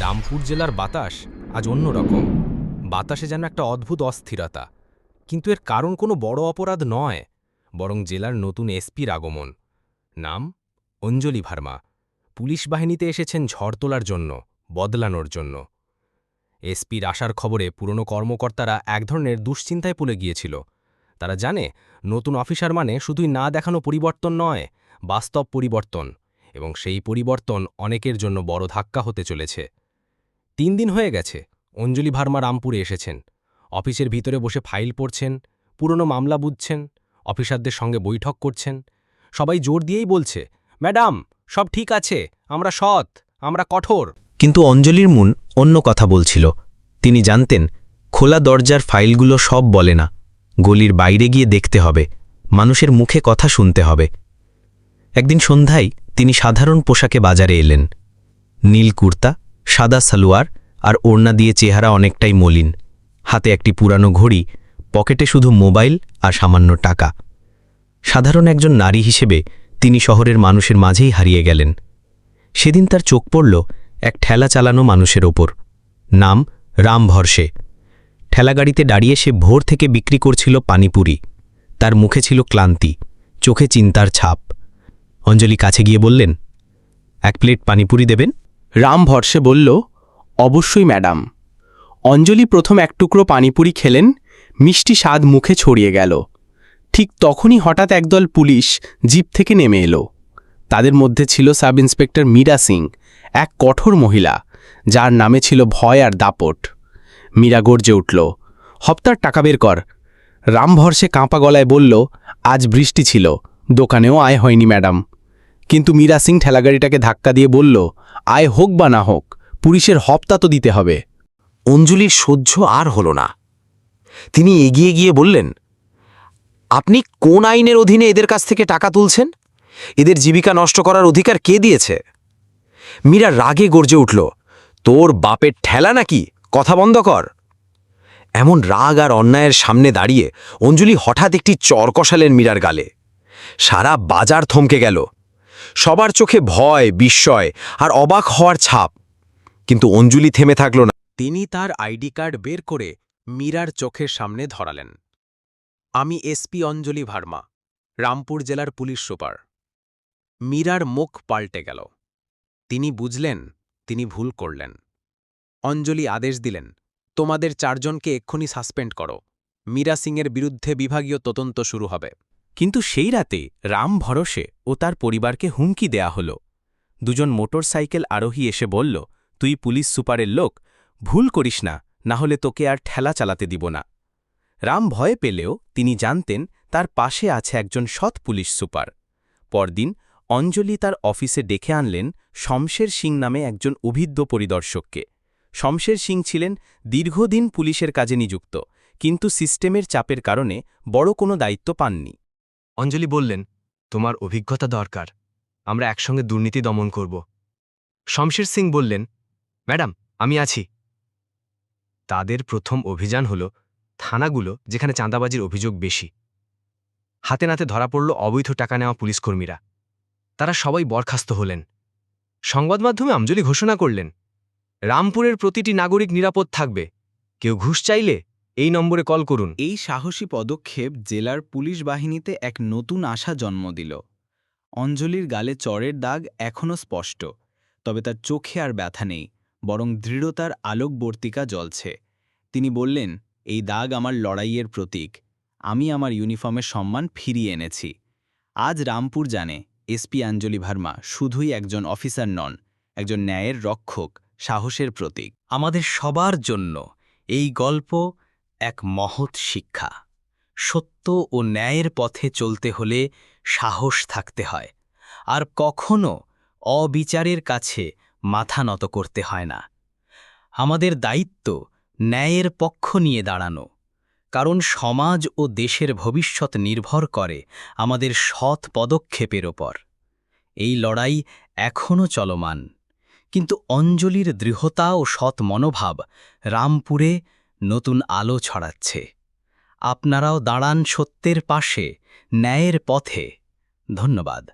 রামপুর জেলার বাতাস আজ অন্যরকম। বাতাসে যেন একটা অদ্ভুত অস্থিরতা, কিন্তু এর কারণ কোনো বড় অপরাধ নয়, বরং জেলার নতুন এসপির আগমন। নাম অঞ্জলি ভার্মা। পুলিশ বাহিনীতে এসেছেন ঝড় তোলার জন্য, বদলানোর জন্য। এসপির আসার খবরে পুরনো কর্মকর্তারা এক ধরনের দুশ্চিন্তায় পড়ে গিয়েছিল। তারা জানে নতুন অফিসার মানে শুধুই না দেখানো পরিবর্তন নয়, বাস্তব পরিবর্তন, এবং সেই পরিবর্তন অনেকের জন্য বড় ধাক্কা হতে চলেছে। 3 দিন হয়ে গেছে অঞ্জলি ভার্মা রামপুরে এসেছেন। অফিসের ভিতরে বসে ফাইল পড়ছেন, পুরনো মামলা বুঝছেন, অফিসারদের সঙ্গে বৈঠক করছেন। সবাই জোর দিয়েই বলছে, ম্যাডাম, সব ঠিক আছে, আমরা সৎ, আমরা কঠোর। কিন্তু অঞ্জলির মন অন্য কথা বলছিল। তিনি জানতেন খোলা দরজার ফাইলগুলো সব বলে না। গলির বাইরে গিয়ে দেখতে হবে, মানুষের মুখে কথা শুনতে হবে। একদিন সন্ধ্যায় তিনি সাধারণ পোশাকে বাজারে এলেন। নীল কুর্তা, সাদা সালোয়ার আর ওড়না দিয়ে চেহারা অনেকটাই মলিন। হাতে একটি পুরানো ঘড়ি, পকেটে শুধু মোবাইল আর সামান্য টাকা। সাধারণ একজন নারী হিসেবে তিনি শহরের মানুষের মাঝেই হারিয়ে গেলেন। সেদিন তার চোখ পড়ল এক ঠেলা চালানো মানুষের ওপর। নাম রাম ভরসে। ঠেলাগাড়িতে দাঁড়িয়ে সে ভোর থেকে বিক্রি করছিল পানিপুরি। তার মুখে ছিল ক্লান্তি, চোখে চিন্তার ছাপ। অঞ্জলি কাছে গিয়ে বললেন, 1 প্লেট পানিপুরি দেবেন? রাম ভরসে বলল, অবশ্যই ম্যাডাম। অঞ্জলি প্রথম এক টুকরো পানিপুরি খেলেন, মিষ্টি স্বাদ মুখে ছড়িয়ে গেল। ঠিক তখনই হঠাৎ একদল পুলিশ জিপ থেকে নেমে এলো। তাদের মধ্যে ছিল সাব ইন্সপেক্টর মীরা সিং, এক কঠোর মহিলা, যার নামে ছিল ভয় আর দাপট। মীরা গর্জে উঠল, হপ্তার টাকা বের কর। রাম ভরসে কাঁপা গলায় বলল, আজ বৃষ্টি ছিল, দোকানেও আয় হয়নি ম্যাডাম। কিন্তু মীরা সিং ঠেলাগাড়িটাকে ধাক্কা দিয়ে বলল, আয় হোক বা না হোক, পুলিশের হপ্তা তো দিতে হবে। অঞ্জলির সহ্য আর হল না। তিনি এগিয়ে গিয়ে বললেন, আপনি কোন আইনের অধীনে এদের কাছ থেকে টাকা তুলছেন? এদের জীবিকা নষ্ট করার অধিকার কে দিয়েছে? মীরা রাগে গর্জে উঠল, তোর বাপের ঠেলা নাকি? কথা বন্ধ কর। এমন রাগ আর অন্যায়ের সামনে দাঁড়িয়ে অঞ্জলি হঠাৎ একটি চর কষালেন মীরার গালে। সারা বাজার থমকে গেল। সবার চোখে ভয়, বিস্ময় আর অবাক হওয়ার ছাপ। কিন্তু অঞ্জলি থেমে থাকল না। তিনি তার আইডি কার্ড বের করে মীরার চোখের সামনে ধরালেন। আমি এসপি অঞ্জলি ভার্মা, রামপুর জেলার পুলিশ সুপার। মীরার মুখ পাল্টে গেল। তিনি বুঝলেন তিনি ভুল করলেন। অঞ্জলি আদেশ দিলেন, তোমাদের 4 জনকে এক্ষুনি সাসপেন্ড করো। মীরা সিংয়ের বিরুদ্ধে বিভাগীয় তদন্ত শুরু হবে। কিন্তু সেই রাতে রাম ভরসে ও তার পরিবারকে হুমকি দেয়া হল। 2 জন মোটরসাইকেল আরোহী এসে বলল, তুই পুলিশ সুপারের লোক, ভুল করিস না, না হলে তোকে আর ঠেলা চালাতে দিব না। রাম ভয়ে পেলেও তিনি জানতেন তার পাশে আছে একজন সৎ পুলিশ সুপার। পরদিন অঞ্জলি তার অফিসে ডেকে আনলেন শমশের সিং নামে একজন অভিজ্ঞ পরিদর্শককে। শমশের সিং ছিলেন দীর্ঘদিন পুলিশের কাজে নিযুক্ত, কিন্তু সিস্টেমের চাপের কারণে বড় কোনো দায়িত্ব পাননি। অঞ্জলি বললেন, তোমার অভিজ্ঞতা দরকার, আমরা একসঙ্গে দুর্নীতি দমন করব। শমশের সিং বললেন, ম্যাডাম, আমি আছি। তাদের প্রথম অভিযান হল থানাগুলো যেখানে চাঁদাবাজির অভিযোগ বেশি। হাতে নাতে ধরা পড়ল অবৈধ টাকা নেওয়া পুলিশকর্মীরা। তারা সবাই বরখাস্ত হলেন। সংবাদ মাধ্যমে অঞ্জলি ঘোষণা করলেন, রামপুরের প্রতিটি নাগরিক নিরাপদ থাকবে। কেউ ঘুষ চাইলে এই নম্বরে কল করুন। এই সাহসী পদক্ষেপ জেলার পুলিশ বাহিনীতে এক নতুন আশা জন্ম দিল। অঞ্জলির গালে চরের দাগ এখনও স্পষ্ট, তবে তার চোখে আর ব্যথা নেই, বরং দৃঢ়তার আলোকবর্তিকা জ্বলছে। তিনি বললেন, এই দাগ আমার লড়াইয়ের প্রতীক। আমি আমার ইউনিফর্মের সম্মান ফিরিয়ে এনেছি। আজ রামপুর জানে এসপি অঞ্জলি ভার্মা শুধুই একজন অফিসার নন, একজন ন্যায়ের রক্ষক, সাহসের প্রতীক। আমাদের সবার জন্য এই গল্প এক মহৎ শিক্ষা। সত্য ও ন্যায়ের পথে চলতে হলে সাহস থাকতে হয়, আর কখনো অবিচারের কাছে মাথা নত করতে হয় না। আমাদের দায়িত্ব ন্যায়ের পক্ষ নিয়ে দাঁড়ানো, কারণ সমাজ ও দেশের ভবিষ্যৎ নির্ভর করে আমাদের সৎ পদক্ষেপের ওপর। এই লড়াই এখনও চলমান, কিন্তু অঞ্জলির দৃঢ়তা ও সৎ মনোভাব রামপুরে নতুন আলো ছড়াচ্ছে। আপনারাও দাঁড়ান সত্যের পাশে, ন্যায়ের পথে। ধন্যবাদ।